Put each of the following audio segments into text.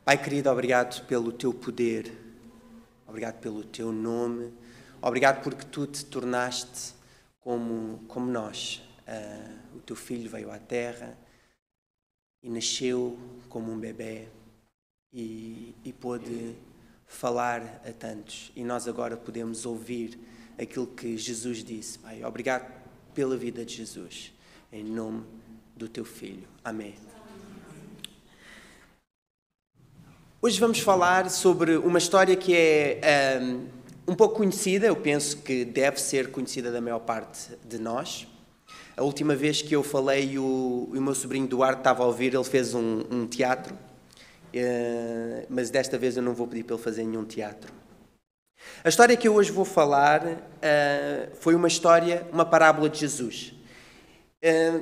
Pai querido, obrigado pelo teu poder, obrigado pelo teu nome, obrigado porque tu te tornaste como nós. O teu filho veio à terra e nasceu como um bebé e pôde falar a tantos. E nós agora podemos ouvir aquilo que Jesus disse. Pai, obrigado pela vida de Jesus, em nome do teu filho. Amém. Hoje vamos falar sobre uma história que é um pouco conhecida, eu penso que deve ser conhecida da maior parte de nós. A última vez que eu falei, o meu sobrinho Duarte estava a ouvir, ele fez um teatro, mas desta vez eu não vou pedir para ele fazer nenhum teatro. A história que eu hoje vou falar foi uma parábola de Jesus.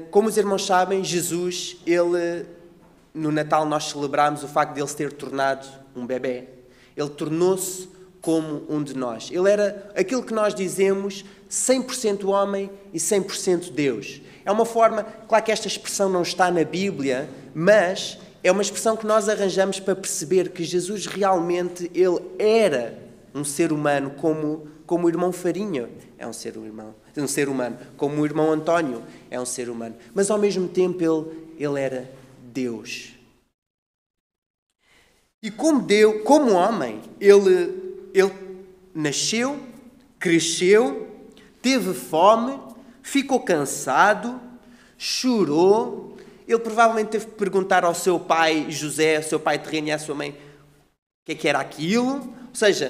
Como os irmãos sabem, Jesus, no Natal nós celebramos o facto de ele se ter tornado um bebé. Ele tornou-se como um de nós. Ele era aquilo que nós dizemos 100% homem e 100% Deus. É uma forma, claro que esta expressão não está na Bíblia, mas é uma expressão que nós arranjamos para perceber que Jesus realmente ele era um ser humano como o irmão Farinha é um ser humano, como o irmão António é um ser humano, mas ao mesmo tempo ele era Deus. E como homem, ele nasceu, cresceu, teve fome, ficou cansado, chorou. Ele provavelmente teve que perguntar ao seu pai José, ao seu pai terreno e à sua mãe o que era aquilo. Ou seja,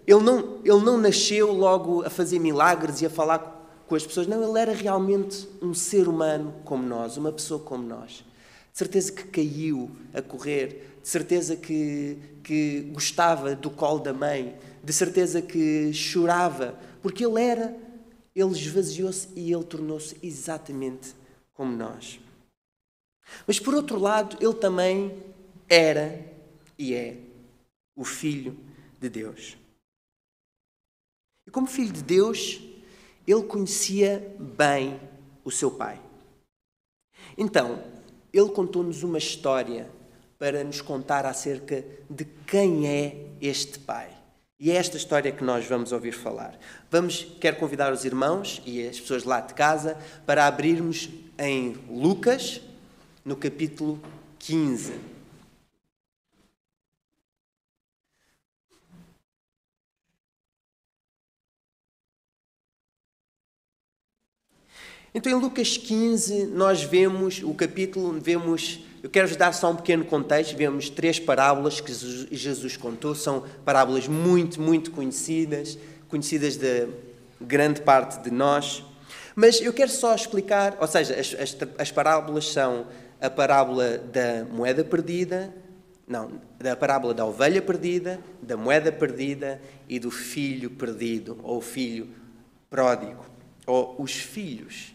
ele não nasceu logo a fazer milagres e a falar com as pessoas. Não, ele era realmente um ser humano como nós, uma pessoa como nós. De certeza que caiu a correr, de certeza que gostava do colo da mãe, de certeza que chorava, porque ele esvaziou-se e ele tornou-se exatamente como nós. Mas por outro lado, ele também era e é o Filho de Deus. E como Filho de Deus, ele conhecia bem o seu Pai. Então, ele contou-nos uma história para nos contar acerca de quem é este Pai. E é esta história que nós vamos ouvir falar. Quero convidar os irmãos e as pessoas lá de casa para abrirmos em Lucas, no capítulo 15. Então, em Lucas 15, nós vemos o capítulo, eu quero-vos dar só um pequeno contexto, vemos 3 parábolas que Jesus contou, são parábolas muito, muito conhecidas de grande parte de nós, mas eu quero só explicar, ou seja, as parábolas são a parábola da moeda perdida, da parábola da ovelha perdida, da moeda perdida e do filho perdido, ou o filho pródigo, ou os filhos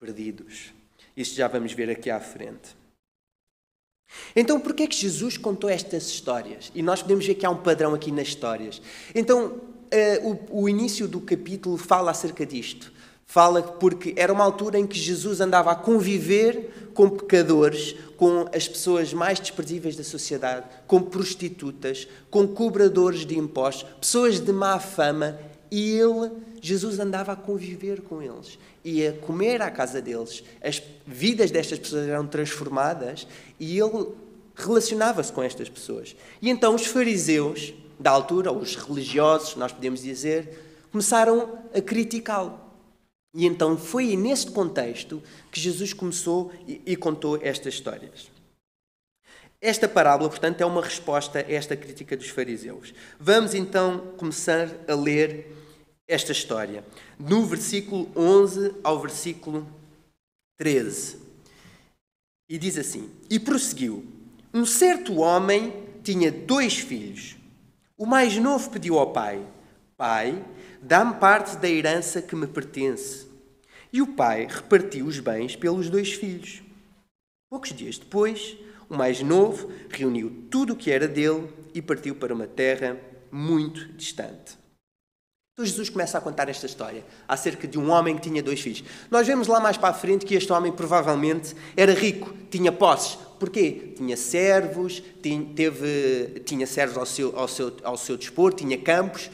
perdidos. Isso já vamos ver aqui à frente. Então, por que é que Jesus contou estas histórias? E nós podemos ver que há um padrão aqui nas histórias. Então, o início do capítulo fala acerca disto. Fala porque era uma altura em que Jesus andava a conviver com pecadores, com as pessoas mais desprezíveis da sociedade, com prostitutas, com cobradores de impostos, pessoas de má fama, e Jesus andava a conviver com eles, ia comer à casa deles, as vidas destas pessoas eram transformadas e ele relacionava-se com estas pessoas. E então os fariseus da altura, ou os religiosos, nós podemos dizer, começaram a criticá-lo. E então foi neste contexto que Jesus começou e contou estas histórias. Esta parábola, portanto, é uma resposta a esta crítica dos fariseus. Vamos então começar a ler esta história, no versículo 11 ao versículo 13. E diz assim: E prosseguiu: Um certo homem tinha 2 filhos. O mais novo pediu ao pai: Pai, dá-me parte da herança que me pertence. E o pai repartiu os bens pelos 2 filhos. Poucos dias depois, o mais novo reuniu tudo o que era dele e partiu para uma terra muito distante. Então Jesus começa a contar esta história acerca de um homem que tinha 2 filhos. Nós vemos lá mais para a frente que este homem provavelmente era rico, tinha posses. Porquê? Tinha servos, tinha servos ao seu dispor, tinha campos.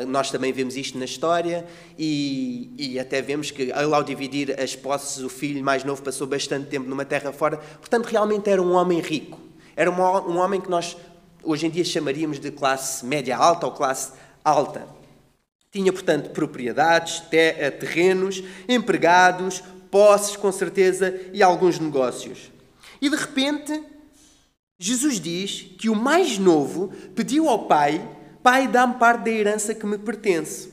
Nós também vemos isto na história e até vemos que ele, ao dividir as posses, o filho mais novo passou bastante tempo numa terra fora. Portanto, realmente era um homem rico. Era um homem que nós hoje em dia chamaríamos de classe média alta ou classe alta. Tinha, portanto, propriedades, terrenos, empregados, posses, com certeza, e alguns negócios. E, de repente, Jesus diz que o mais novo pediu ao pai: Pai, dá-me parte da herança que me pertence.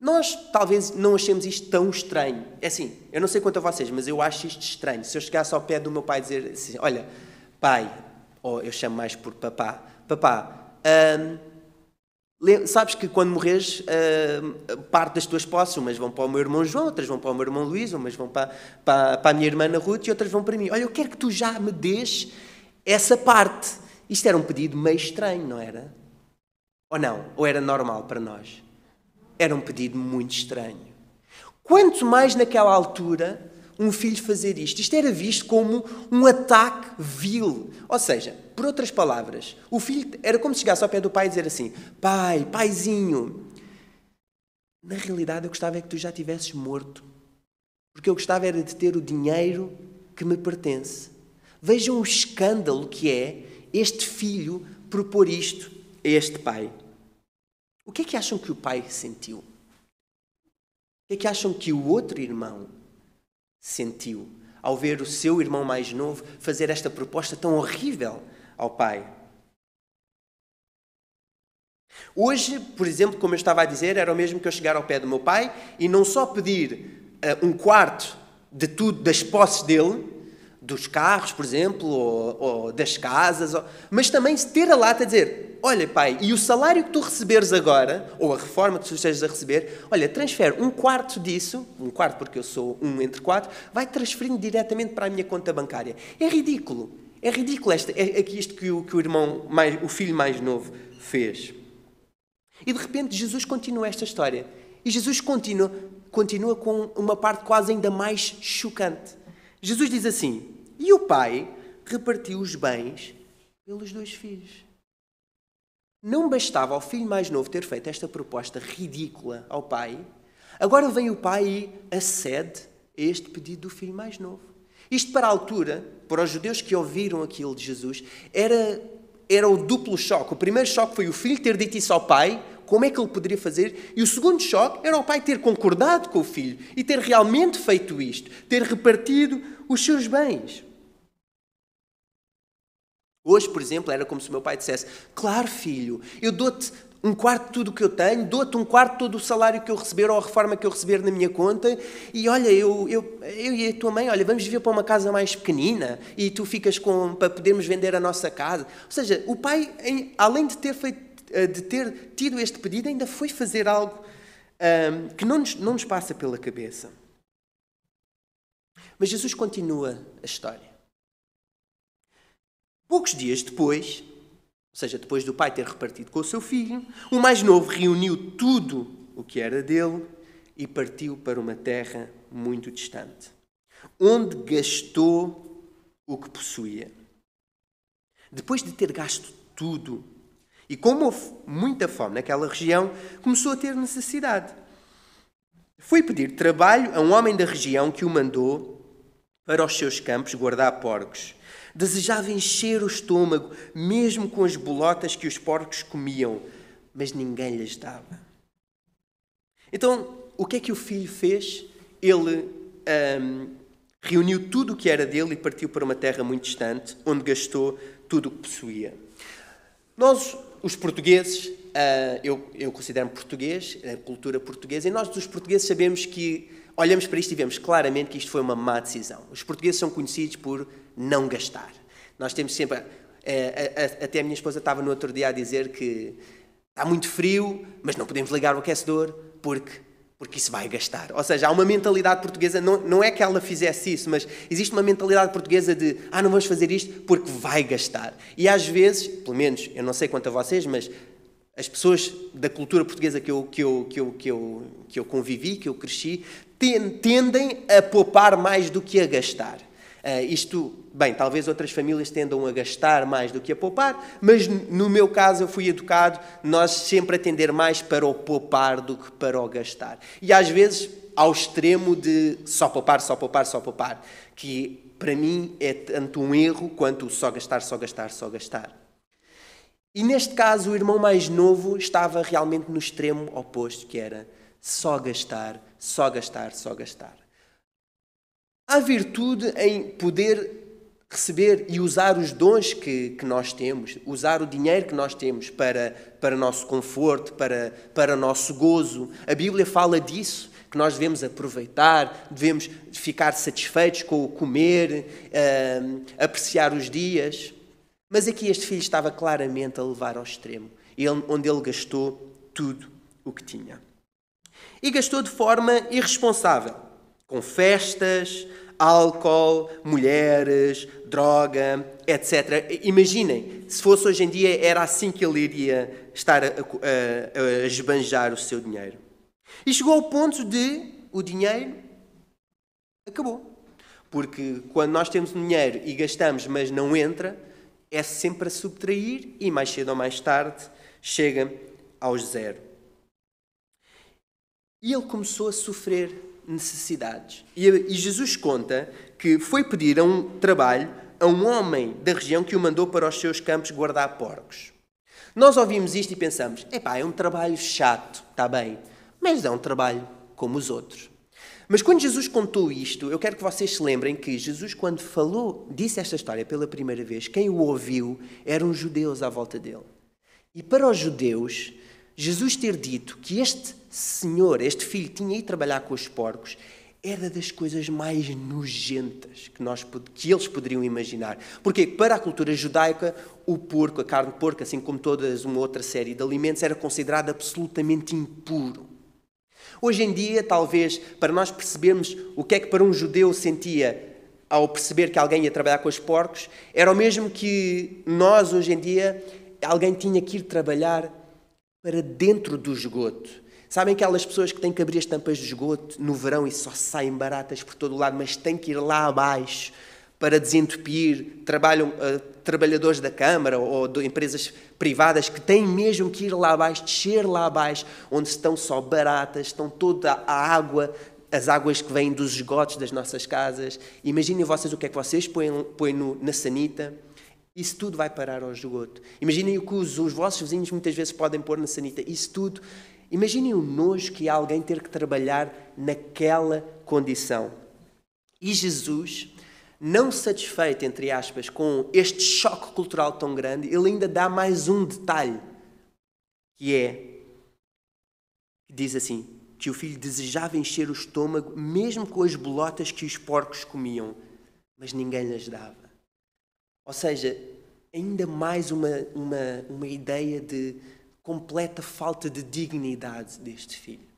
Nós, talvez, não achemos isto tão estranho. É assim, eu não sei quanto a vocês, mas eu acho isto estranho. Se eu chegasse ao pé do meu pai e dizer assim: olha, pai, ou eu chamo mais por papá, sabes que quando morreres, parte das tuas posses, umas vão para o meu irmão João, outras vão para o meu irmão Luís, umas vão para a minha irmã Ana Ruth e outras vão para mim. Olha, eu quero que tu já me dês essa parte. Isto era um pedido meio estranho, não era? Ou não? Ou era normal para nós? Era um pedido muito estranho. Quanto mais naquela altura um filho fazer isto. Isto era visto como um ataque vil. Ou seja, por outras palavras, o filho era como se chegasse ao pé do pai e dizer assim: pai, paizinho, na realidade eu gostava é que tu já tivesses morto. Porque eu gostava era de ter o dinheiro que me pertence. Vejam o escândalo que é este filho propor isto a este pai. O que é que acham que o pai sentiu? O que é que acham que o outro irmão sentiu ao ver o seu irmão mais novo fazer esta proposta tão horrível ao pai? Hoje, por exemplo, como eu estava a dizer, era o mesmo que eu chegar ao pé do meu pai e não só pedir um quarto de tudo, das posses dele, dos carros, por exemplo, ou das casas, mas também ter a lata a dizer: olha, pai, e o salário que tu receberes agora, ou a reforma que tu estejas a receber, olha, transfere um quarto disso, um quarto porque eu sou 1 entre 4, vai transferindo diretamente para a minha conta bancária. É ridículo. É ridículo isto que o filho mais novo fez. E de repente Jesus continua esta história. E Jesus continua com uma parte quase ainda mais chocante. Jesus diz assim: e o pai repartiu os bens pelos 2 filhos. Não bastava ao filho mais novo ter feito esta proposta ridícula ao pai, agora vem o pai e acede a este pedido do filho mais novo. Isto, para a altura, para os judeus que ouviram aquilo de Jesus, era o duplo choque. O primeiro choque foi o filho ter dito isso ao pai, como é que ele poderia fazer, e o segundo choque era o pai ter concordado com o filho e ter realmente feito isto, ter repartido os seus bens. Hoje, por exemplo, era como se o meu pai dissesse: claro, filho, eu dou-te um quarto de tudo o que eu tenho, dou-te um quarto de todo o salário que eu receber ou a reforma que eu receber na minha conta, e olha, eu e a tua mãe, olha, vamos viver para uma casa mais pequenina e tu ficas para podermos vender a nossa casa. Ou seja, o pai, além de ter tido este pedido, ainda foi fazer algo que não nos passa pela cabeça. Mas Jesus continua a história. Poucos dias depois, ou seja, depois do pai ter repartido com o seu filho, o mais novo reuniu tudo o que era dele e partiu para uma terra muito distante, onde gastou o que possuía. Depois de ter gasto tudo, e como houve muita fome naquela região, começou a ter necessidade. Foi pedir trabalho a um homem da região que o mandou para os seus campos guardar porcos. Desejava encher o estômago, mesmo com as bolotas que os porcos comiam, mas ninguém lhes dava. Então, o que é que o filho fez? Ele reuniu tudo o que era dele e partiu para uma terra muito distante, onde gastou tudo o que possuía. Nós, os portugueses, eu considero-me português, a cultura portuguesa, e nós, os portugueses, sabemos que olhamos para isto e vemos claramente que isto foi uma má decisão. Os portugueses são conhecidos por não gastar. Nós temos sempre... até a minha esposa estava no outro dia a dizer que está muito frio, mas não podemos ligar o aquecedor porque isso vai gastar. Ou seja, há uma mentalidade portuguesa, não é que ela fizesse isso, mas existe uma mentalidade portuguesa de não vamos fazer isto porque vai gastar. E às vezes, pelo menos, eu não sei quanto a vocês, mas as pessoas da cultura portuguesa que eu convivi, que eu cresci, tendem a poupar mais do que a gastar. Bem, talvez outras famílias tendam a gastar mais do que a poupar, mas no meu caso eu fui educado nós sempre a tender mais para o poupar do que para o gastar. E às vezes ao extremo de só poupar, só poupar, só poupar, que para mim é tanto um erro quanto só gastar, só gastar, só gastar. E neste caso o irmão mais novo estava realmente no extremo oposto, que era só gastar, só gastar, só gastar. Há virtude em poder receber e usar os dons que nós temos, usar o dinheiro que nós temos para nosso conforto, para nosso gozo. A Bíblia fala disso, que nós devemos aproveitar, devemos ficar satisfeitos com o comer, apreciar os dias. Mas aqui este filho estava claramente a levar ao extremo, onde ele gastou tudo o que tinha. E gastou de forma irresponsável, com festas, álcool, mulheres, droga, etc. Imaginem, se fosse hoje em dia, era assim que ele iria estar a esbanjar o seu dinheiro. E chegou ao ponto de o dinheiro acabou. Porque quando nós temos dinheiro e gastamos, mas não entra, é sempre a subtrair e mais cedo ou mais tarde chega aos zero. E ele começou a sofrer necessidades. E Jesus conta que foi pedir um trabalho a um homem da região que o mandou para os seus campos guardar porcos. Nós ouvimos isto e pensamos, é um trabalho chato, está bem, mas é um trabalho como os outros. Mas quando Jesus contou isto, eu quero que vocês se lembrem que Jesus, quando disse esta história pela primeira vez, quem o ouviu eram os judeus à volta dele. E para os judeus, Jesus ter dito que este senhor, este filho, tinha ido trabalhar com os porcos, era das coisas mais nojentas que eles poderiam imaginar. Porque para a cultura judaica, o porco, a carne de porco, assim como toda uma outra série de alimentos, era considerado absolutamente impuro. Hoje em dia, talvez, para nós percebermos o que é que para um judeu sentia ao perceber que alguém ia trabalhar com os porcos, era o mesmo que nós, hoje em dia, alguém tinha que ir trabalhar para dentro do esgoto. Sabem aquelas pessoas que têm que abrir as tampas de esgoto no verão e só saem baratas por todo o lado, mas têm que ir lá abaixo para desentupir, trabalhadores da Câmara ou de empresas privadas que têm mesmo que ir lá abaixo, descer lá abaixo, onde estão só baratas, estão toda a água, as águas que vêm dos esgotos das nossas casas. Imaginem vocês o que é que vocês põem na sanita. Isso tudo vai parar ao esgoto. Imaginem o que os vossos vizinhos muitas vezes podem pôr na sanita. Isso tudo. Imaginem o nojo que é alguém ter que trabalhar naquela condição. E Jesus, não satisfeito, entre aspas, com este choque cultural tão grande, ele ainda dá mais um detalhe, que diz assim, que o filho desejava encher o estômago mesmo com as bolotas que os porcos comiam, mas ninguém lhes dava. Ou seja, ainda mais uma ideia de completa falta de dignidade deste filho.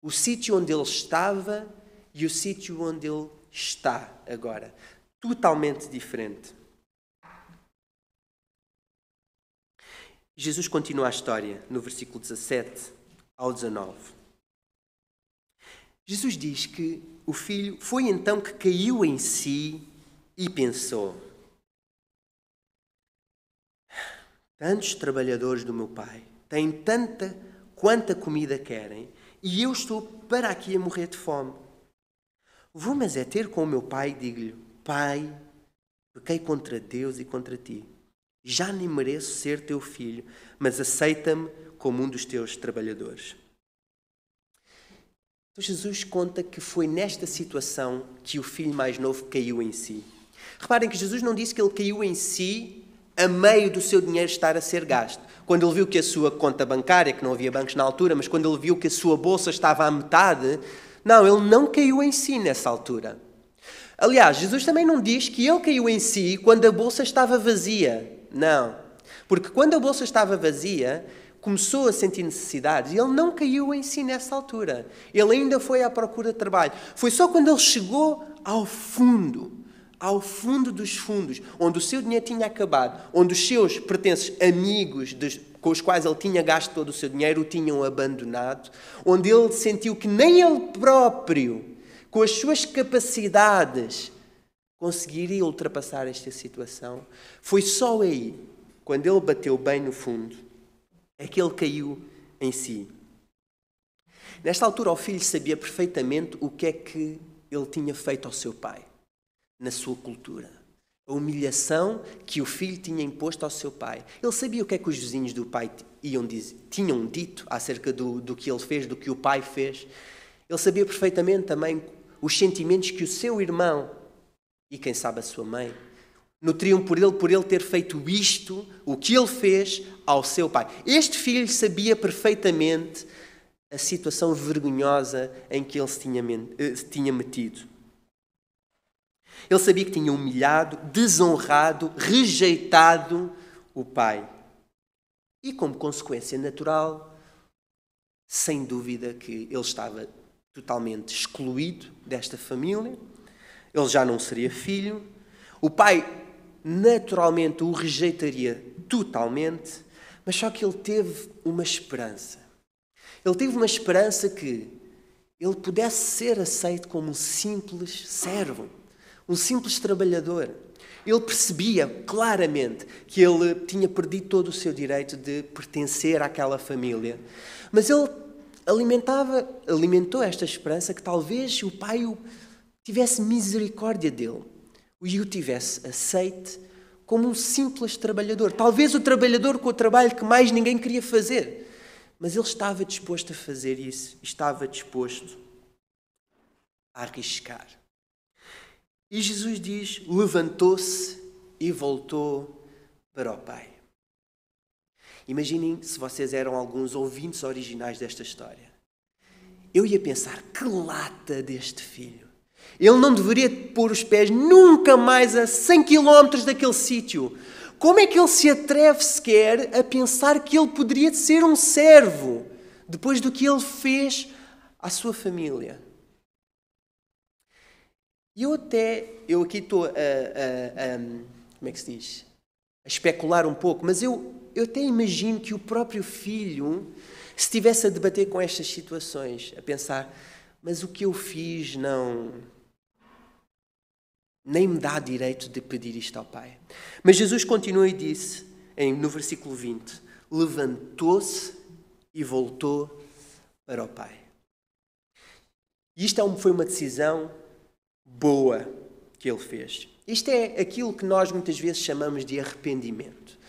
O sítio onde ele estava e o sítio onde ele está agora. Totalmente diferente. Jesus continua a história no versículo 17 ao 19. Jesus diz que o filho foi então que caiu em si e pensou: tantos trabalhadores do meu pai têm tanta quanta comida querem e eu estou para aqui a morrer de fome. Vou, mas é ter com o meu pai e digo-lhe: Pai, pequei contra Deus e contra ti. Já nem mereço ser teu filho, mas aceita-me como um dos teus trabalhadores. Então Jesus conta que foi nesta situação que o filho mais novo caiu em si. Reparem que Jesus não disse que ele caiu em si a meio do seu dinheiro estar a ser gasto. Quando ele viu que a sua conta bancária, que não havia bancos na altura, mas quando ele viu que a sua bolsa estava à metade, não, ele não caiu em si nessa altura. Aliás, Jesus também não diz que ele caiu em si quando a bolsa estava vazia. Não. Porque quando a bolsa estava vazia, começou a sentir necessidades e ele não caiu em si nessa altura. Ele ainda foi à procura de trabalho. Foi só quando ele chegou ao fundo dos fundos, onde o seu dinheiro tinha acabado, onde os seus pertences amigos com os quais ele tinha gasto todo o seu dinheiro, o tinham abandonado, onde ele sentiu que nem ele próprio, com as suas capacidades, conseguiria ultrapassar esta situação. Foi só aí, quando ele bateu bem no fundo, é que ele caiu em si. Nesta altura, o filho sabia perfeitamente o que é que ele tinha feito ao seu pai, na sua cultura. A humilhação que o filho tinha imposto ao seu pai. Ele sabia o que é que os vizinhos do pai tinham dito acerca do que ele fez, do que o pai fez. Ele sabia perfeitamente também os sentimentos que o seu irmão e, quem sabe, a sua mãe nutriam por ele ter feito isto, o que ele fez ao seu pai. Este filho sabia perfeitamente a situação vergonhosa em que ele se tinha metido. Ele sabia que tinha humilhado, desonrado, rejeitado o pai. E, como consequência natural, sem dúvida que ele estava totalmente excluído desta família. Ele já não seria filho. O pai naturalmente o rejeitaria totalmente, mas só que ele teve uma esperança. Ele teve uma esperança que ele pudesse ser aceito como um simples servo, um simples trabalhador. Ele percebia claramente que ele tinha perdido todo o seu direito de pertencer àquela família, mas ele alimentou esta esperança que talvez o pai tivesse misericórdia dele e o tivesse aceite como um simples trabalhador. Talvez o trabalhador com o trabalho que mais ninguém queria fazer. Mas ele estava disposto a fazer isso. Estava disposto a arriscar. E Jesus diz, levantou-se e voltou para o Pai. Imaginem se vocês eram alguns ouvintes originais desta história. Eu ia pensar, que lata deste filho. Ele não deveria pôr os pés nunca mais a 100 km daquele sítio. Como é que ele se atreve sequer a pensar que ele poderia ser um servo depois do que ele fez à sua família? E eu aqui estou como é que se diz? A especular um pouco, mas eu até imagino que o próprio filho se estivesse a debater com estas situações, a pensar, mas o que eu fiz nem me dá direito de pedir isto ao Pai. Mas Jesus continua e disse, no versículo 20, levantou-se e voltou para o Pai. E isto foi uma decisão boa que ele fez. Isto é aquilo que nós muitas vezes chamamos de arrependimento.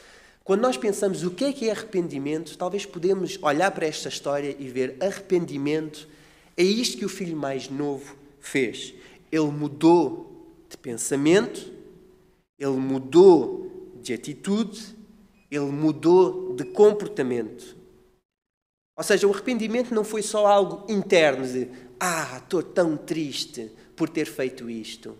Quando nós pensamos o que é arrependimento, talvez podemos olhar para esta história e ver arrependimento é isto que o filho mais novo fez. Ele mudou de pensamento, ele mudou de atitude, ele mudou de comportamento. Ou seja, o arrependimento não foi só algo interno de estou tão triste por ter feito isto.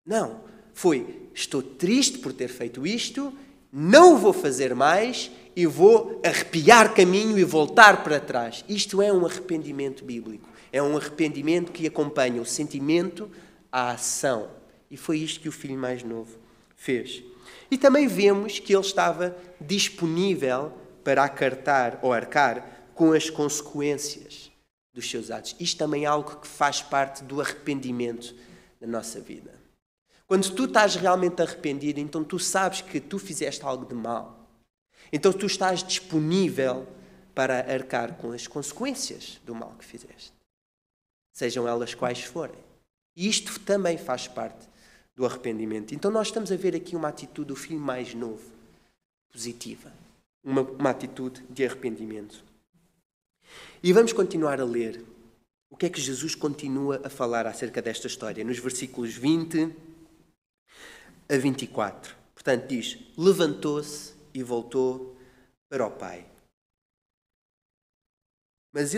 Não, foi estou triste por ter feito isto, não o vou fazer mais e vou arrepiar caminho e voltar para trás. Isto é um arrependimento bíblico. É um arrependimento que acompanha o sentimento à ação. E foi isto que o filho mais novo fez. E também vemos que ele estava disponível para arcar com as consequências dos seus atos. Isto também é algo que faz parte do arrependimento na nossa vida. Quando tu estás realmente arrependido, então tu sabes que tu fizeste algo de mal. Então tu estás disponível para arcar com as consequências do mal que fizeste. Sejam elas quais forem. E isto também faz parte do arrependimento. Então nós estamos a ver aqui uma atitude do filho mais novo, positiva. Uma atitude de arrependimento. E vamos continuar a ler o que é que Jesus continua a falar acerca desta história, nos versículos 20 a 24. Portanto, diz, levantou-se e voltou para o Pai. Mas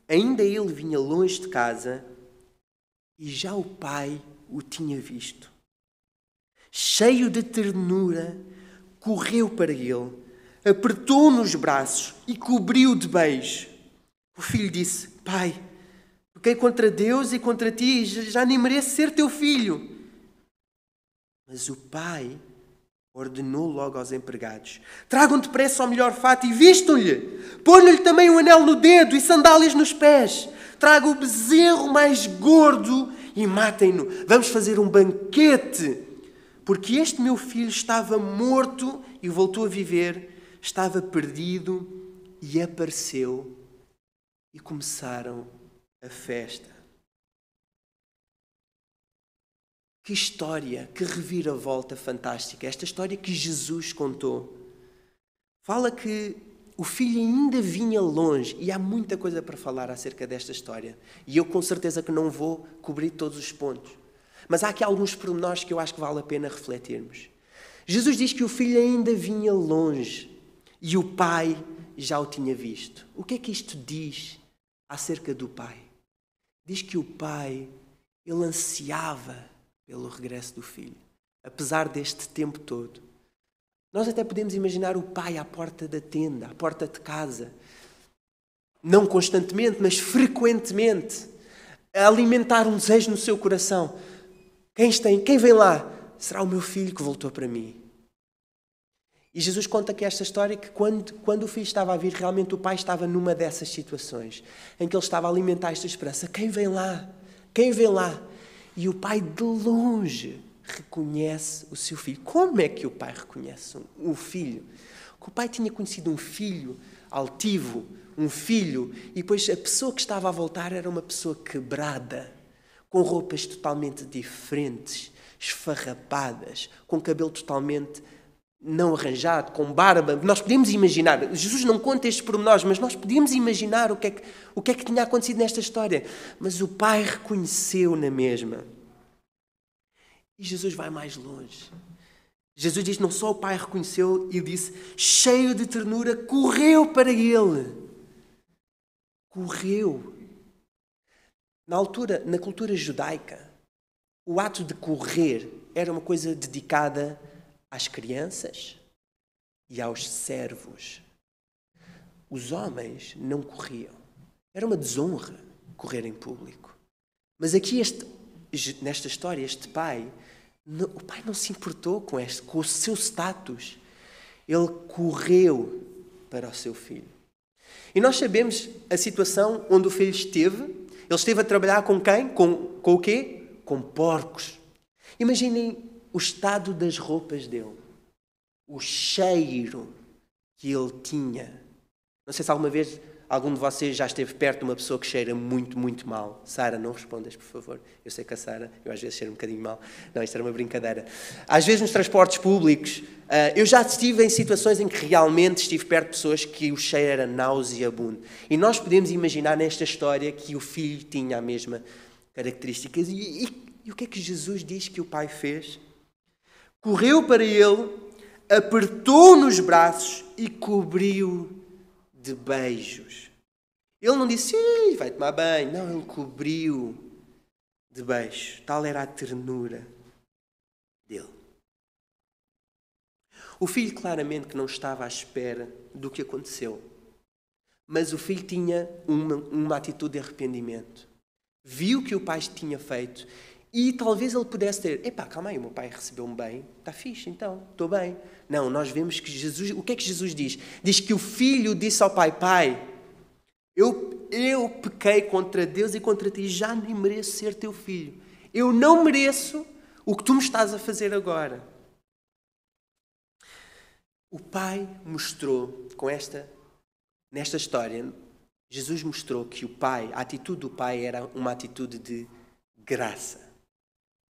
ainda ele vinha longe de casa e já o Pai o tinha visto. Cheio de ternura, correu para ele, apertou-o nos braços e cobriu-o de beijos. O filho disse, Pai, pequei contra Deus e contra ti, já nem mereço ser teu filho. Mas o pai ordenou logo aos empregados: tragam depressa o melhor fato e vistam-lhe. Ponham-lhe também um anel no dedo e sandálias nos pés. Tragam o bezerro mais gordo e matem-no. Vamos fazer um banquete. Porque este meu filho estava morto e voltou a viver. Estava perdido e apareceu. E começaram a festa. Que história, que reviravolta fantástica. Esta história que Jesus contou. Fala que o filho ainda vinha longe. E há muita coisa para falar acerca desta história. E eu com certeza que não vou cobrir todos os pontos. Mas há aqui alguns pormenores que eu acho que vale a pena refletirmos. Jesus diz que o filho ainda vinha longe. E o pai já o tinha visto. O que é que isto diz acerca do pai? Diz que o pai, ele ansiava pelo regresso do filho, apesar deste tempo todo. Nós até podemos imaginar o pai à porta da tenda, à porta de casa, não constantemente, mas frequentemente, a alimentar um desejo no seu coração. Quem vem lá? Será o meu filho que voltou para mim. E Jesus conta que esta história, que quando o filho estava a vir, realmente o pai estava numa dessas situações, em que ele estava a alimentar esta esperança. Quem vem lá? Quem vem lá? E o pai de longe reconhece o seu filho. Como é que o pai reconhece o filho? Que o pai tinha conhecido um filho altivo, um filho, e depois a pessoa que estava a voltar era uma pessoa quebrada, com roupas totalmente diferentes, esfarrapadas, com cabelo totalmente não arranjado, com barba. Nós podemos imaginar, Jesus não conta estes pormenores, mas nós podemos imaginar o que é que tinha acontecido nesta história. Mas o pai reconheceu na mesma. E Jesus vai mais longe. Jesus diz, não só o pai reconheceu, e disse, cheio de ternura, correu para ele. Correu. Na cultura judaica, o ato de correr era uma coisa dedicada às crianças e aos servos. Os homens não corriam. Era uma desonra correr em público. Mas aqui, nesta história, o pai não se importou com o seu status. Ele correu para o seu filho. E nós sabemos a situação onde o filho esteve. Ele esteve a trabalhar com quem? Com o quê? Com porcos. Imaginem o estado das roupas dele. O cheiro que ele tinha. Não sei se alguma vez algum de vocês já esteve perto de uma pessoa que cheira muito, muito mal. Sara, não respondas, por favor. Eu sei que a Sara, eu às vezes cheiro um bocadinho mal. Não, isto era uma brincadeira. Às vezes nos transportes públicos, eu já estive em situações em que realmente estive perto de pessoas que o cheiro era nauseabundo. E nós podemos imaginar nesta história que o filho tinha a mesma característica. E o que é que Jesus diz que o pai fez? Correu para ele, apertou-o nos braços e cobriu de beijos. Ele não disse, vai tomar banho. Não, ele cobriu de beijos. Tal era a ternura dele. O filho claramente que não estava à espera do que aconteceu. Mas o filho tinha uma atitude de arrependimento. Viu o que o pai tinha feito. E talvez ele pudesse ter, calma aí, o meu pai recebeu-me bem, está fixe, então, estou bem. Não, nós vemos que Jesus, o que é que Jesus diz? Diz que o filho disse ao pai, pai, eu pequei contra Deus e contra ti, já nem mereço ser teu filho. Eu não mereço o que tu me estás a fazer agora. O pai mostrou, nesta história, Jesus mostrou que a atitude do pai era uma atitude de graça.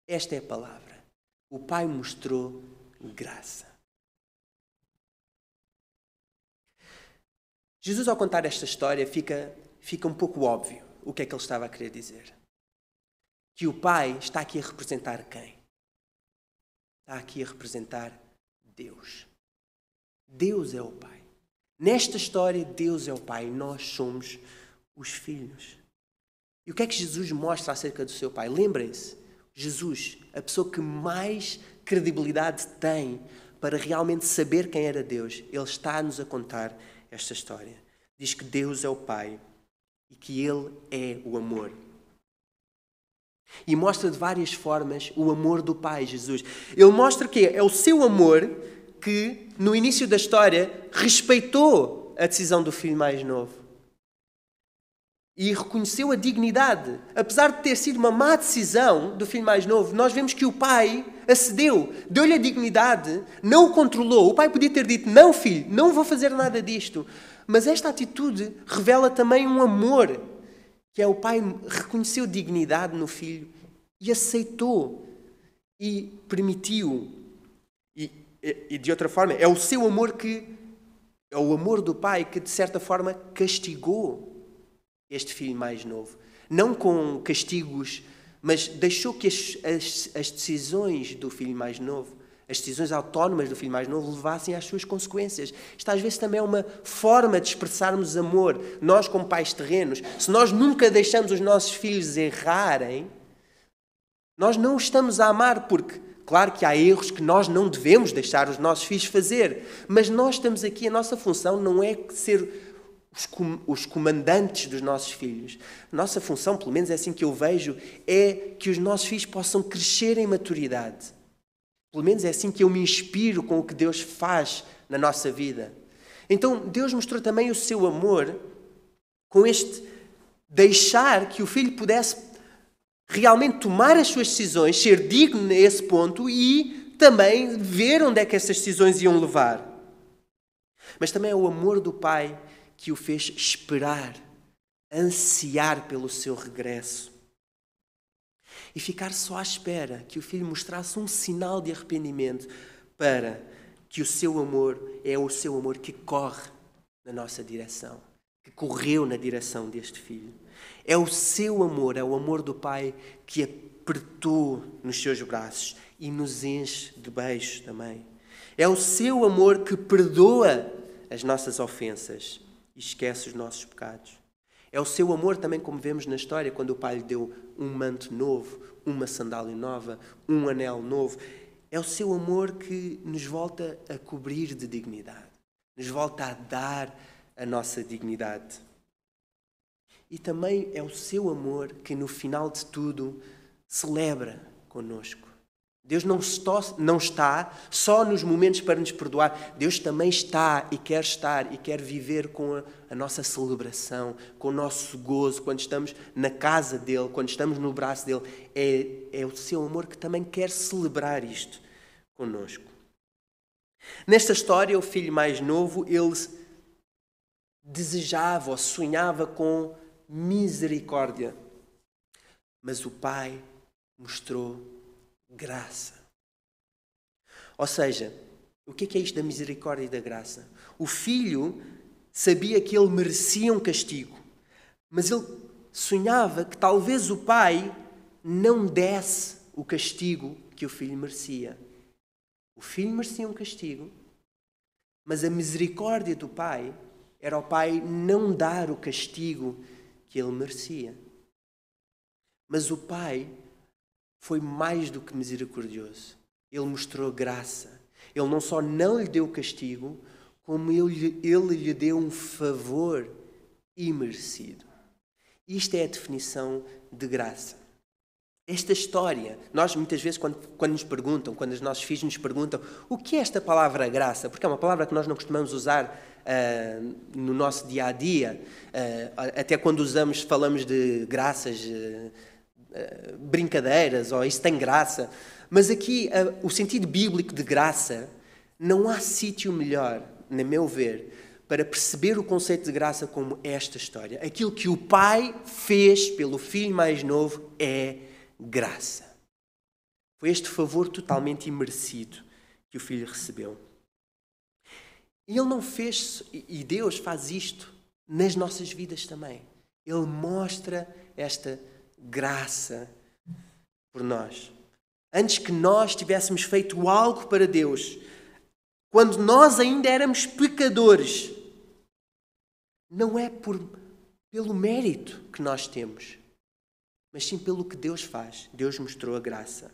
Esta é a palavra. O pai mostrou graça. Jesus, ao contar esta história, fica um pouco óbvio o que é que ele estava a querer dizer. Que o pai está aqui a representar quem? Está aqui a representar Deus. Deus é o pai. Nesta história, Deus é o pai e nós somos os filhos. E o que é que Jesus mostra acerca do seu pai? Lembrem-se, Jesus, a pessoa que mais credibilidade tem para realmente saber quem era Deus, ele está-nos a contar esta história. Diz que Deus é o Pai e que Ele é o amor. E mostra de várias formas o amor do Pai, Jesus. Ele mostra que é o seu amor que, no início da história, respeitou a decisão do filho mais novo. E reconheceu a dignidade. Apesar de ter sido uma má decisão do filho mais novo, nós vemos que o pai acedeu, deu-lhe a dignidade, não o controlou. O pai podia ter dito, não filho, não vou fazer nada disto. Mas esta atitude revela também um amor, que é o pai reconheceu dignidade no filho e aceitou e permitiu. E de outra forma, é o seu amor é o amor do pai que de certa forma castigou este filho mais novo. Não com castigos, mas deixou que as decisões do filho mais novo, as decisões autónomas do filho mais novo, levassem às suas consequências. Isto às vezes também é uma forma de expressarmos amor. Nós, como pais terrenos, se nós nunca deixamos os nossos filhos errarem, nós não os estamos a amar, porque, claro que há erros que nós não devemos deixar os nossos filhos fazer, mas nós estamos aqui, a nossa função não é ser os comandantes dos nossos filhos. A nossa função, pelo menos é assim que eu vejo, é que os nossos filhos possam crescer em maturidade. Pelo menos é assim que eu me inspiro com o que Deus faz na nossa vida. Então, Deus mostrou também o seu amor com este deixar que o filho pudesse realmente tomar as suas decisões, ser digno nesse ponto e também ver onde é que essas decisões iam levar. Mas também é o amor do pai que o fez esperar, ansiar pelo seu regresso. E ficar só à espera que o filho mostrasse um sinal de arrependimento para que o seu amor é o seu amor que corre na nossa direção, que correu na direção deste filho. É o seu amor, é o amor do pai que apertou nos seus braços e nos enche de beijos também. É o seu amor que perdoa as nossas ofensas e esquece os nossos pecados. É o seu amor também, como vemos na história, quando o pai lhe deu um manto novo, uma sandália nova, um anel novo. É o seu amor que nos volta a cobrir de dignidade, nos volta a dar a nossa dignidade. E também é o seu amor que, no final de tudo, celebra connosco. Deus não está só nos momentos para nos perdoar. Deus também está e quer viver com a nossa celebração, com o nosso gozo, quando estamos na casa dele, quando estamos no braço dele. É o seu amor que também quer celebrar isto connosco. Nesta história, o filho mais novo, ele desejava ou sonhava com misericórdia. Mas o pai mostrou graça. Ou seja, o que é isto da misericórdia e da graça? O filho sabia que ele merecia um castigo, mas ele sonhava que talvez o pai não desse o castigo que o filho merecia. O filho merecia um castigo, mas a misericórdia do pai era o pai não dar o castigo que ele merecia. Mas o pai foi mais do que misericordioso. Ele mostrou graça. Ele não só não lhe deu castigo, como ele lhe deu um favor imerecido. Isto é a definição de graça. Esta história, nós muitas vezes quando nos perguntam, quando os nossos filhos nos perguntam o que é esta palavra graça, porque é uma palavra que nós não costumamos usar no nosso dia-a-dia, até quando falamos de graças, brincadeiras, ou isso tem graça. Mas aqui, o sentido bíblico de graça, não há sítio melhor, na meu ver, para perceber o conceito de graça como esta história. Aquilo que o pai fez pelo filho mais novo é graça. Foi este favor totalmente imerecido que o filho recebeu. E ele não fez, e Deus faz isto nas nossas vidas também. Ele mostra esta graça por nós. Antes que nós tivéssemos feito algo para Deus, quando nós ainda éramos pecadores, não é pelo mérito que nós temos, mas sim pelo que Deus faz. Deus mostrou a graça.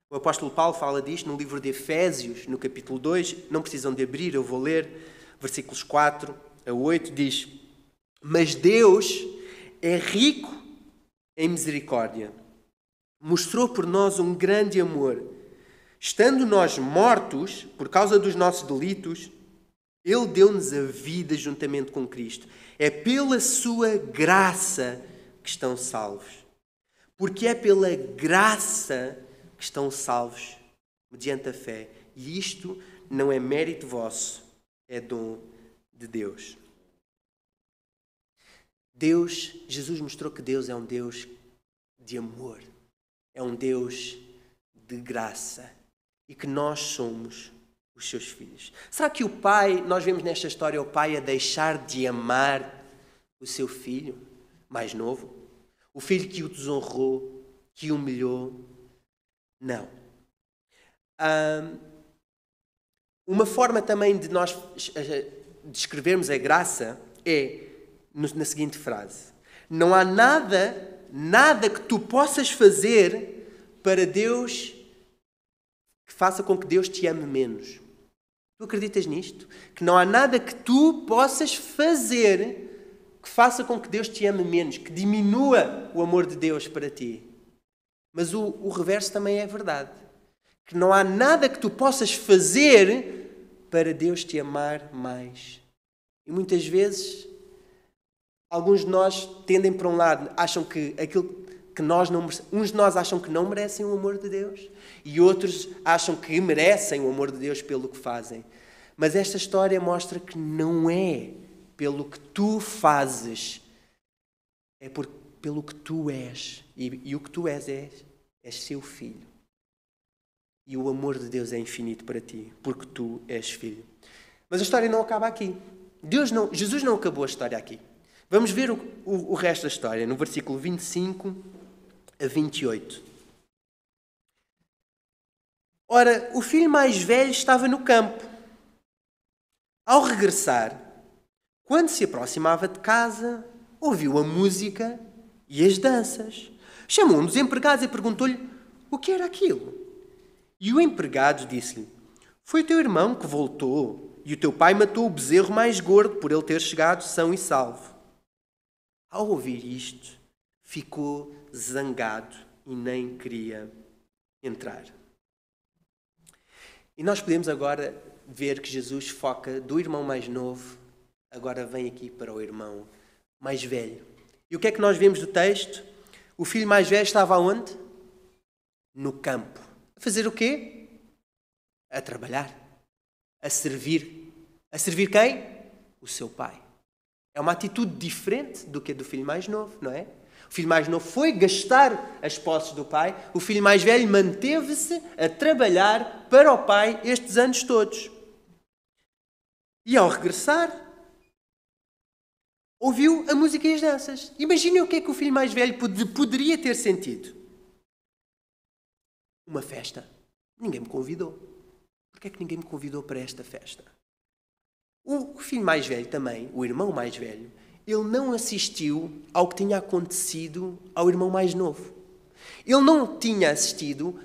O apóstolo Paulo fala disto no livro de Efésios, no capítulo 2. Não precisam de abrir, eu vou ler. Versículos 4 a 8 diz: Mas Deus é rico em misericórdia, mostrou por nós um grande amor. Estando nós mortos por causa dos nossos delitos, Ele deu-nos a vida juntamente com Cristo. É pela sua graça que estão salvos. Porque é pela graça que estão salvos, mediante a fé. E isto não é mérito vosso, é dom de Deus. Jesus mostrou que Deus é um Deus de amor. É um Deus de graça. E que nós somos os seus filhos. Será que o pai, nós vemos nesta história o pai a deixar de amar o seu filho mais novo? O filho que o desonrou, que o humilhou? Não. Uma forma também de nós descrevermos a graça é na seguinte frase: não há nada que tu possas fazer para Deus que faça com que Deus te ame menos. Tu acreditas nisto? Que não há nada que tu possas fazer que faça com que Deus te ame menos, que diminua o amor de Deus para ti. Mas o reverso também é verdade. Que não há nada que tu possas fazer para Deus te amar mais. E muitas vezes, alguns de nós tendem para um lado, acham que aquilo que uns de nós acham que não merecem o amor de Deus e outros acham que merecem o amor de Deus pelo que fazem. Mas esta história mostra que não é pelo que tu fazes, é pelo que tu és. E o que tu és seu filho. E o amor de Deus é infinito para ti, porque tu és filho. Mas a história não acaba aqui. Jesus não acabou a história aqui. Vamos ver o resto da história, no versículo 25 a 28. Ora, o filho mais velho estava no campo. Ao regressar, quando se aproximava de casa, ouviu a música e as danças. Chamou um dos empregados e perguntou-lhe o que era aquilo. E o empregado disse-lhe: foi o teu irmão que voltou e o teu pai matou o bezerro mais gordo por ele ter chegado são e salvo. Ao ouvir isto, ficou zangado e nem queria entrar. E nós podemos agora ver que Jesus foca do irmão mais novo, agora vem aqui para o irmão mais velho. E o que é que nós vemos do texto? O filho mais velho estava aonde? No campo. A fazer o quê? A trabalhar. A servir. A servir quem? O seu pai. É uma atitude diferente do que a do filho mais novo, não é? O filho mais novo foi gastar as posses do pai. O filho mais velho manteve-se a trabalhar para o pai estes anos todos. E ao regressar, ouviu a música e as danças. Imaginem o que é que o filho mais velho poderia ter sentido. Uma festa. Ninguém me convidou. Por que é que ninguém me convidou para esta festa? O filho mais velho também, o irmão mais velho, ele não assistiu ao que tinha acontecido ao irmão mais novo. Ele não tinha assistido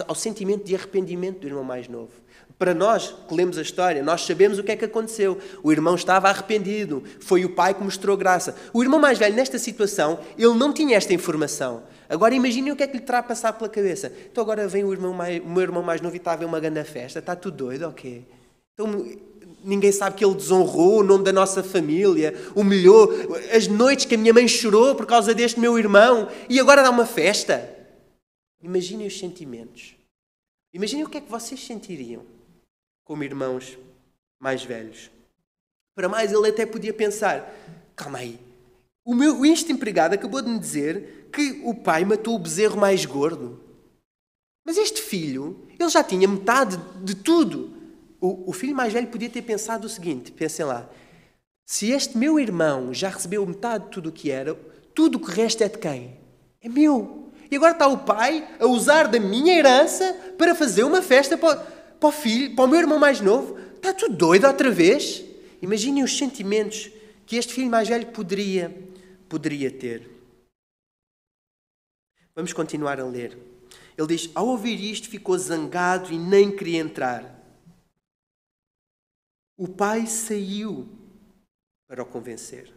ao sentimento de arrependimento do irmão mais novo. Para nós, que lemos a história, nós sabemos o que é que aconteceu. O irmão estava arrependido. Foi o pai que mostrou graça. O irmão mais velho, nesta situação, ele não tinha esta informação. Agora imaginem o que é que lhe terá a passar pela cabeça. Então agora vem o meu irmão mais novo e está a ver uma grande festa. Está tudo doido, ok? Então ninguém sabe que ele desonrou o nome da nossa família, humilhou as noites que a minha mãe chorou por causa deste meu irmão e agora dá uma festa. Imaginem os sentimentos. Imaginem o que é que vocês sentiriam como irmãos mais velhos. Para mais, ele até podia pensar: calma aí, este empregado acabou de me dizer que o pai matou o bezerro mais gordo. Mas este filho, ele já tinha metade de tudo. O filho mais velho podia ter pensado o seguinte, pensem lá: se este meu irmão já recebeu metade de tudo o que era, tudo o que resta é de quem? É meu. E agora está o pai a usar da minha herança para fazer uma festa para o filho, para o meu irmão mais novo. Está tudo doido outra vez? Imaginem os sentimentos que este filho mais velho poderia ter. Vamos continuar a ler. Ele diz: ao ouvir isto ficou zangado e nem queria entrar. O pai saiu para o convencer.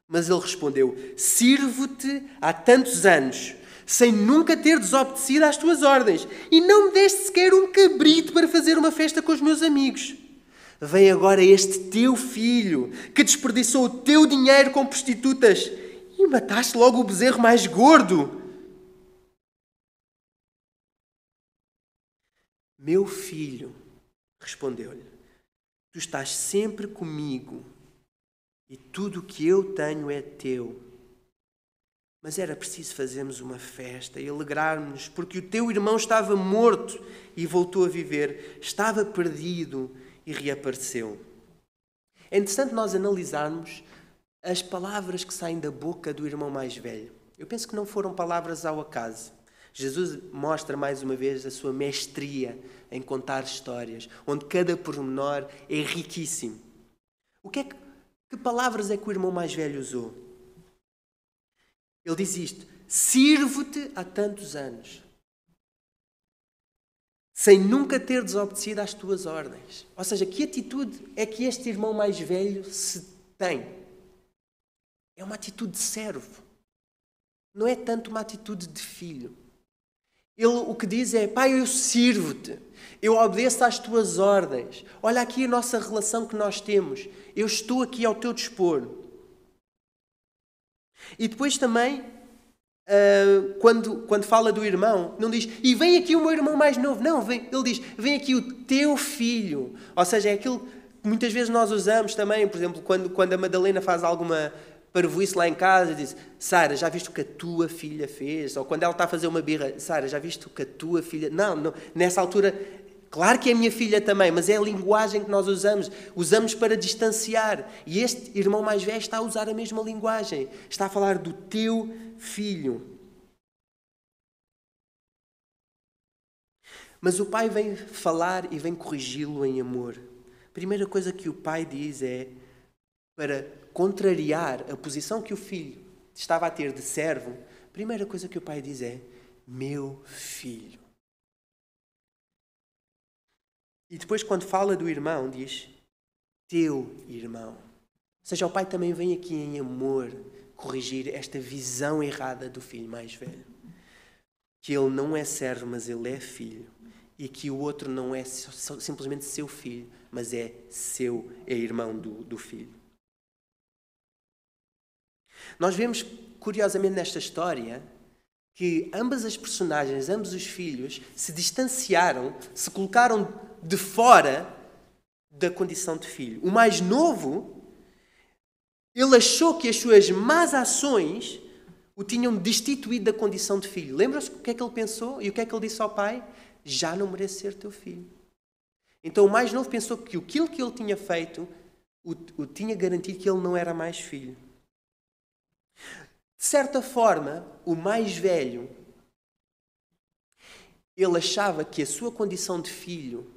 Mas ele respondeu: sirvo-te há tantos anos, sem nunca ter desobedecido às tuas ordens, e não me deste sequer um cabrito para fazer uma festa com os meus amigos. Vem agora este teu filho, que desperdiçou o teu dinheiro com prostitutas, e mataste logo o bezerro mais gordo. Meu filho, respondeu-lhe, tu estás sempre comigo, e tudo o que eu tenho é teu. Mas era preciso fazermos uma festa e alegrarmos-nos, porque o teu irmão estava morto e voltou a viver, estava perdido e reapareceu. É interessante nós analisarmos as palavras que saem da boca do irmão mais velho. Eu penso que não foram palavras ao acaso. Jesus mostra mais uma vez a sua mestria em contar histórias, onde cada pormenor é riquíssimo. Que palavras é que o irmão mais velho usou? Ele diz isto: sirvo-te há tantos anos, sem nunca ter desobedecido às tuas ordens. Ou seja, que atitude é que este irmão mais velho se tem? É uma atitude de servo. Não é tanto uma atitude de filho. Ele o que diz é: pai, eu sirvo-te, eu obedeço às tuas ordens. Olha aqui a nossa relação que nós temos. Eu estou aqui ao teu dispor. E depois também, quando fala do irmão, não diz, e vem aqui o meu irmão mais novo. Não, ele diz, vem aqui o teu filho. Ou seja, é aquilo que muitas vezes nós usamos também, por exemplo, quando a Madalena faz alguma parvoíce lá em casa, diz, Sara, já viste o que a tua filha fez? Ou quando ela está a fazer uma birra, Sara, já viste o que a tua filha... Não, nessa altura... Claro que é a minha filha também, mas é a linguagem que nós usamos para distanciar. E este irmão mais velho está a usar a mesma linguagem. Está a falar do teu filho. Mas o pai vem falar e vem corrigi-lo em amor. A primeira coisa que o pai diz é, para contrariar a posição que o filho estava a ter de servo, a primeira coisa que o pai diz é, meu filho. E depois, quando fala do irmão, diz, teu irmão. Ou seja, o pai também vem aqui em amor corrigir esta visão errada do filho mais velho. Que ele não é servo, mas ele é filho. E que o outro não é simplesmente seu filho, mas é irmão do filho. Nós vemos, curiosamente, nesta história, que ambas as personagens, ambos os filhos, se distanciaram, se colocaram de fora da condição de filho. O mais novo, ele achou que as suas más ações o tinham destituído da condição de filho. Lembra-se o que é que ele pensou? E o que é que ele disse ao pai? Já não merece ser teu filho. Então o mais novo pensou que aquilo que ele tinha feito o tinha garantido que ele não era mais filho. De certa forma, o mais velho, ele achava que a sua condição de filho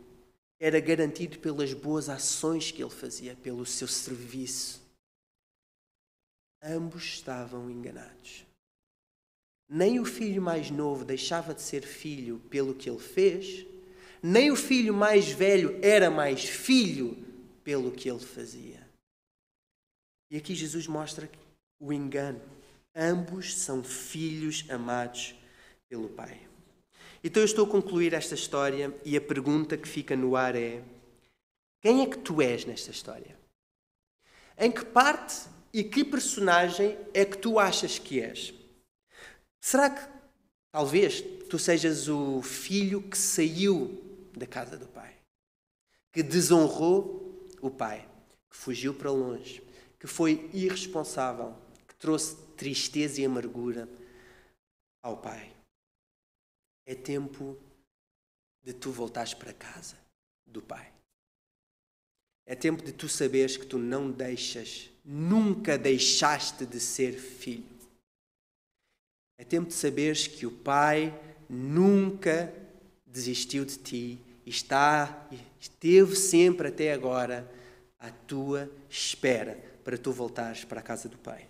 era garantido pelas boas ações que ele fazia, pelo seu serviço. Ambos estavam enganados. Nem o filho mais novo deixava de ser filho pelo que ele fez, nem o filho mais velho era mais filho pelo que ele fazia. E aqui Jesus mostra o engano. Ambos são filhos amados pelo Pai. Então eu estou a concluir esta história e a pergunta que fica no ar é: quem é que tu és nesta história? Em que parte e que personagem é que tu achas que és? Será que talvez tu sejas o filho que saiu da casa do pai, que desonrou o pai, que fugiu para longe, que foi irresponsável, que trouxe tristeza e amargura ao pai? É tempo de tu voltares para casa do pai. É tempo de tu saberes que tu não deixas, nunca deixaste de ser filho. É tempo de saberes que o pai nunca desistiu de ti e esteve sempre até agora à tua espera para tu voltares para a casa do pai.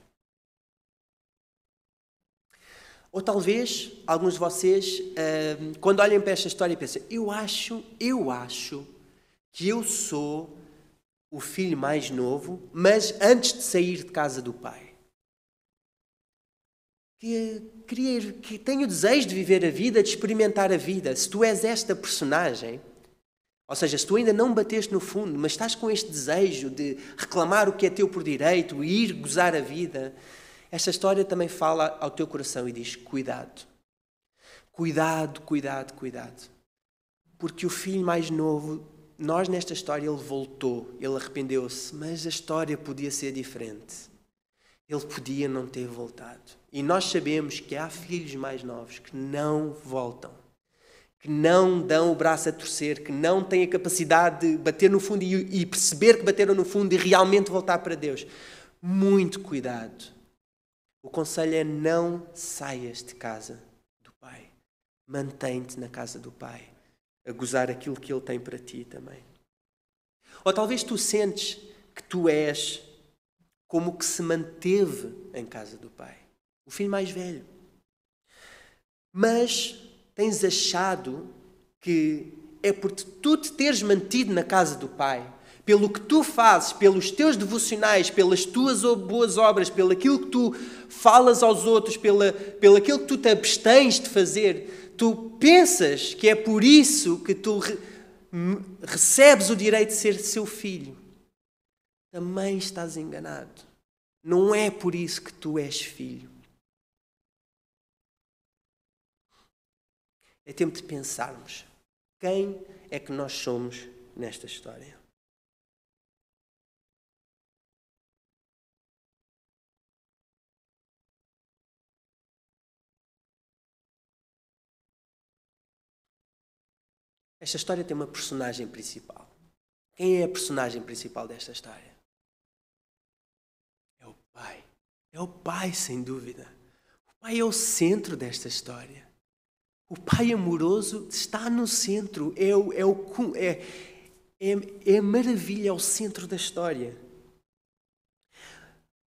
Ou talvez, alguns de vocês, quando olhem para esta história, pensam, eu acho que eu sou o filho mais novo, mas antes de sair de casa do pai. que tenha o desejo de viver a vida, de experimentar a vida. Se tu és esta personagem, ou seja, se tu ainda não bateste no fundo, mas estás com este desejo de reclamar o que é teu por direito e ir gozar a vida, esta história também fala ao teu coração e diz: cuidado. Cuidado, cuidado, cuidado. Porque o filho mais novo, nós nesta história, ele voltou, ele arrependeu-se, mas a história podia ser diferente. Ele podia não ter voltado. E nós sabemos que há filhos mais novos que não voltam, que não dão o braço a torcer, que não têm a capacidade de bater no fundo e perceber que bateram no fundo e realmente voltar para Deus. Muito cuidado. O conselho é: não saias de casa do Pai. Mantém-te na casa do Pai, a gozar aquilo que Ele tem para ti também. Ou talvez tu sentes que tu és como que se manteve em casa do Pai, o filho mais velho. Mas tens achado que é por tu te teres mantido na casa do Pai, pelo que tu fazes, pelos teus devocionais, pelas tuas boas obras, pelo aquilo que tu falas aos outros, pelo aquilo que tu te abstens de fazer, tu pensas que é por isso que tu recebes o direito de ser seu filho. Também estás enganado. Não é por isso que tu és filho. É tempo de pensarmos: quem é que nós somos nesta história? Esta história tem uma personagem principal. Quem é a personagem principal desta história? É o Pai. É o Pai, sem dúvida. O Pai é o centro desta história. O Pai amoroso está no centro. É a maravilha, é o centro da história.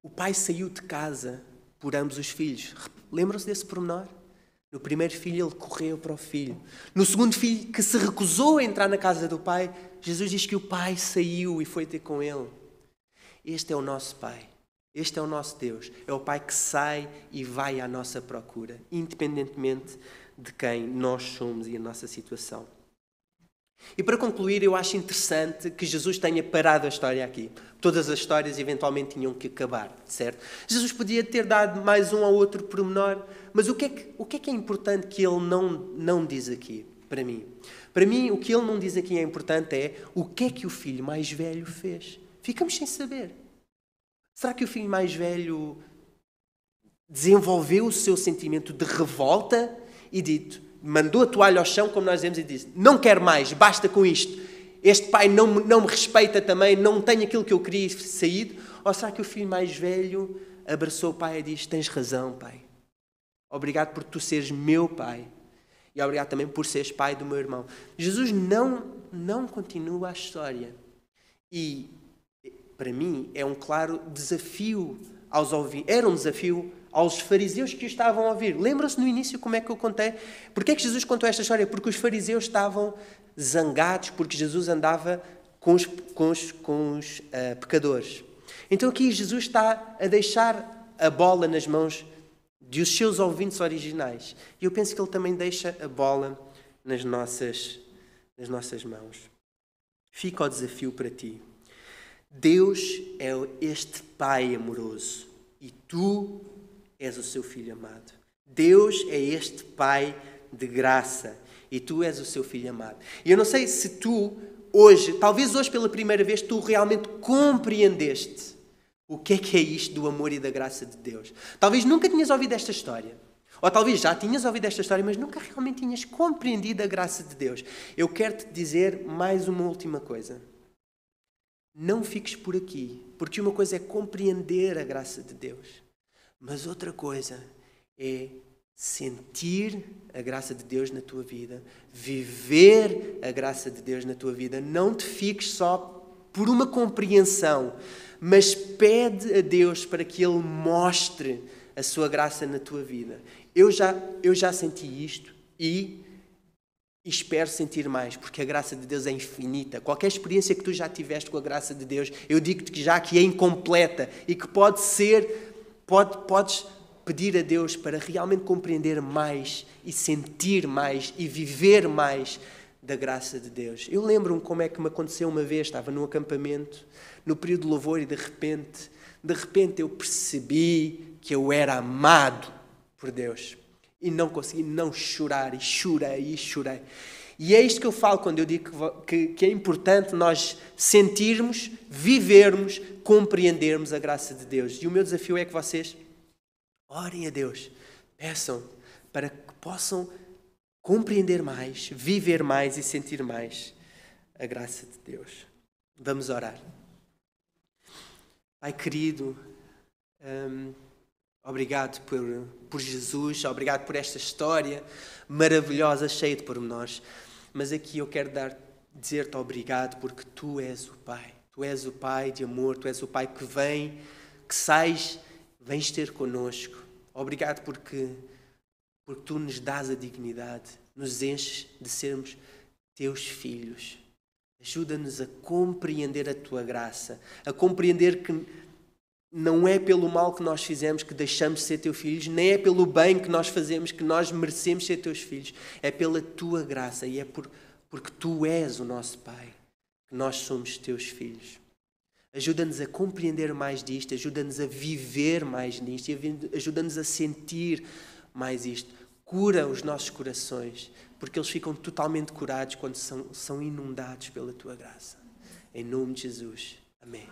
O Pai saiu de casa por ambos os filhos. Lembram-se desse pormenor? No primeiro filho, ele correu para o filho. No segundo filho, que se recusou a entrar na casa do Pai, Jesus diz que o Pai saiu e foi ter com ele. Este é o nosso Pai. Este é o nosso Deus. É o Pai que sai e vai à nossa procura, independentemente de quem nós somos e a nossa situação. E para concluir, eu acho interessante que Jesus tenha parado a história aqui. Todas as histórias eventualmente tinham que acabar, certo? Jesus podia ter dado mais um ou outro pormenor, mas o que é importante que ele não diz aqui, para mim? Para mim, o que ele não diz aqui é importante é o que é que o filho mais velho fez. Ficamos sem saber. Será que o filho mais velho desenvolveu o seu sentimento de revolta e mandou a toalha ao chão, como nós dizemos, e disse: não quero mais, basta com isto. Este pai não me respeita também, não tem aquilo que eu queria sair. Ou será que o filho mais velho abraçou o pai e disse: tens razão, pai. Obrigado por tu seres meu pai. E obrigado também por seres pai do meu irmão. Jesus não continua a história. E, para mim, é um claro desafio aos ouvintes. Era um desafio aos fariseus que o estavam a ouvir. Lembram-se no início como é que eu contei? Porquê é que Jesus contou esta história? Porque os fariseus estavam zangados porque Jesus andava com os pecadores. Então aqui Jesus está a deixar a bola nas mãos dos seus ouvintes originais. E eu penso que ele também deixa a bola nas nossas mãos. Fica o desafio para ti. Deus é este Pai amoroso e tu és o seu Filho amado. Deus é este Pai de graça e tu és o seu Filho amado. E eu não sei se tu hoje, talvez hoje pela primeira vez, tu realmente compreendeste o que é isto do amor e da graça de Deus. Talvez nunca tinhas ouvido esta história. Ou talvez já tinhas ouvido esta história, mas nunca realmente tinhas compreendido a graça de Deus. Eu quero-te dizer mais uma última coisa. Não fiques por aqui, porque uma coisa é compreender a graça de Deus, mas outra coisa é sentir a graça de Deus na tua vida, viver a graça de Deus na tua vida. Não te fiques só por uma compreensão, mas pede a Deus para que Ele mostre a sua graça na tua vida. Eu já senti isto e espero sentir mais, porque a graça de Deus é infinita. Qualquer experiência que tu já tiveste com a graça de Deus, eu digo-te que já que é incompleta e que podes pedir a Deus para realmente compreender mais e sentir mais e viver mais da graça de Deus. Eu lembro-me como é que me aconteceu uma vez, estava num acampamento, no período de louvor, e de repente eu percebi que eu era amado por Deus. E não consegui não chorar, e chorei. E é isto que eu falo quando eu digo que é importante nós sentirmos, vivermos, compreendermos a graça de Deus. E o meu desafio é que vocês orem a Deus, peçam para que possam compreender mais, viver mais e sentir mais a graça de Deus. Vamos orar. Pai querido, obrigado por Jesus, obrigado por esta história maravilhosa, cheia de pormenores. Mas aqui eu quero dizer-te obrigado porque Tu és o Pai. Tu és o Pai de amor, Tu és o Pai que vem, que sais, vens ter connosco. Obrigado porque Tu nos dás a dignidade, nos enches de sermos Teus filhos. Ajuda-nos a compreender a Tua graça, a compreender que não é pelo mal que nós fizemos que deixamos de ser Teus filhos, nem é pelo bem que nós fazemos que nós merecemos ser Teus filhos. É pela Tua graça e é porque Tu és o nosso Pai que nós somos Teus filhos. Ajuda-nos a compreender mais disto, ajuda-nos a viver mais nisto, ajuda-nos a sentir mais isto. Cura os nossos corações, porque eles ficam totalmente curados quando são inundados pela Tua graça. Em nome de Jesus. Amém.